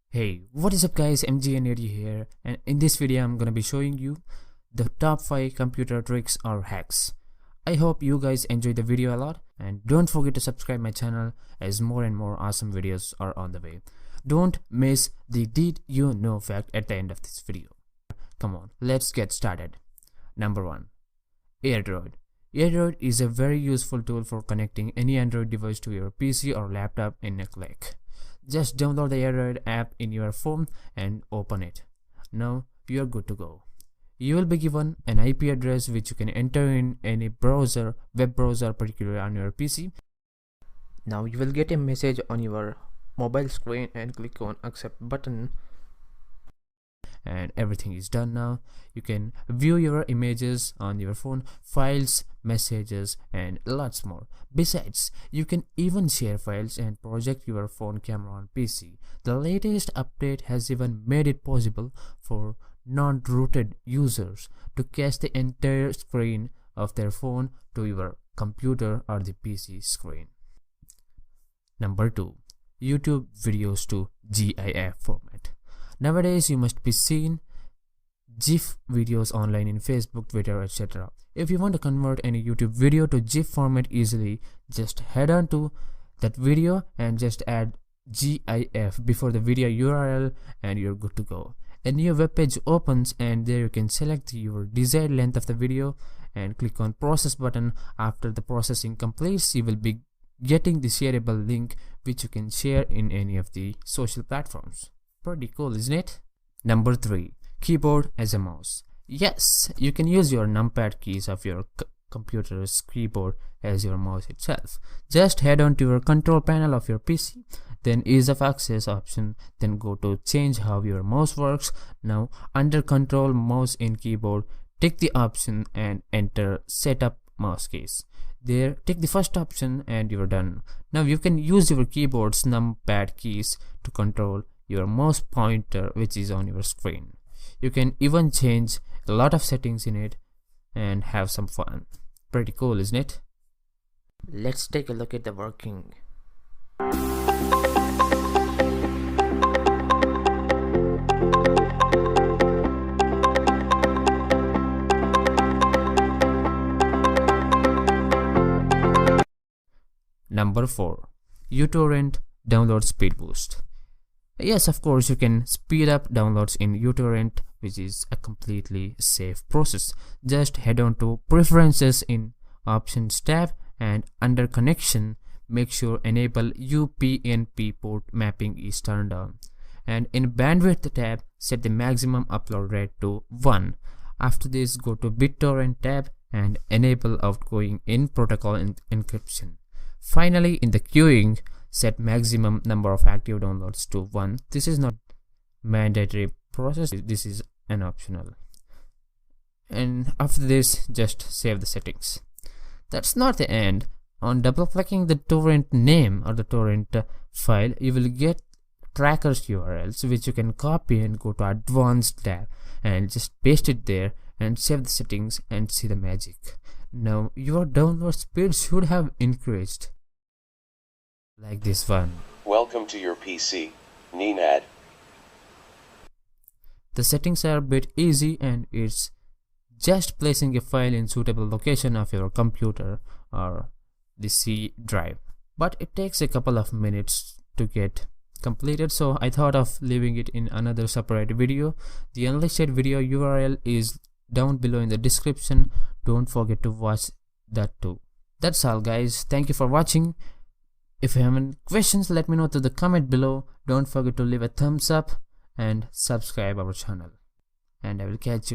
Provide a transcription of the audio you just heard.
Hey, what is up guys, MGN80 here, and in this video I'm gonna be showing you the top 5 computer tricks or hacks. I hope you guys enjoyed the video a lot, and don't forget to subscribe my channel as more and more awesome videos are on the way. Don't miss the did you know fact at the end of this video. Come on, let's get started. Number 1. AirDroid. AirDroid is a very useful tool for connecting any Android device to your PC or laptop in a click. Just download the AirDroid app in your phone and open it. Now you're good to go. You will be given an IP address which you can enter in any browser, web browser, particularly on your PC. Now you will get a message on your mobile screen and click on accept button. And everything is done now. You can view your images on your phone, files, messages, and lots more. Besides, you can even share files and project your phone camera on PC. The latest update has even made it possible for non-rooted users to cache the entire screen of their phone to your computer or the PC screen. Number 2. YouTube videos to GIF format. Nowadays, you must be seeing GIF videos online in Facebook, Twitter, etc. If you want to convert any YouTube video to GIF format easily, just head on to that video and just add GIF before the video URL and you're good to go. A new web page opens and there you can select your desired length of the video and click on process button. After the processing completes, you will be getting the shareable link which you can share in any of the social platforms. Pretty cool, isn't it? Number 3. Keyboard as a mouse. Yes, you can use your numpad keys of your computer's keyboard as your mouse itself. Just head on to your control panel of your PC, then ease of access option, then go to change how your mouse works. Now under control mouse in keyboard, tick the option and enter setup mouse keys. There, tick the first option and you're done. Now you can use your keyboard's numpad keys to control your mouse pointer which is on your screen. You can even change a lot of settings in it and have some fun. Pretty cool, isn't it? Let's take a look at the working. Number 4. uTorrent download speed boost. Yes, of course, you can speed up downloads in uTorrent, which is a completely safe process. Just head on to Preferences in Options tab and under Connection, make sure Enable UPnP port mapping is turned on. And in Bandwidth tab, set the maximum upload rate to 1. After this, go to BitTorrent tab and enable outgoing in protocol encryption. Finally, in the queuing, set maximum number of active downloads to 1. This is not mandatory process, this is an optional. And after this, just save the settings. That's not the end. On double clicking the torrent name or the torrent file, you will get trackers URLs which you can copy and go to advanced tab and just paste it there and save the settings and see the magic. Now your download speed should have increased. Like this one. Welcome to your PC, Nenad. The settings are a bit easy and it's just placing a file in suitable location of your computer or the C drive. But it takes a couple of minutes to get completed, so I thought of leaving it in another separate video. The unlisted video URL is down below in the description. Don't forget to watch that too. That's all guys. Thank you for watching. If you have any questions, let me know through the comment below. Don't forget to leave a thumbs up and subscribe our channel. And I will catch you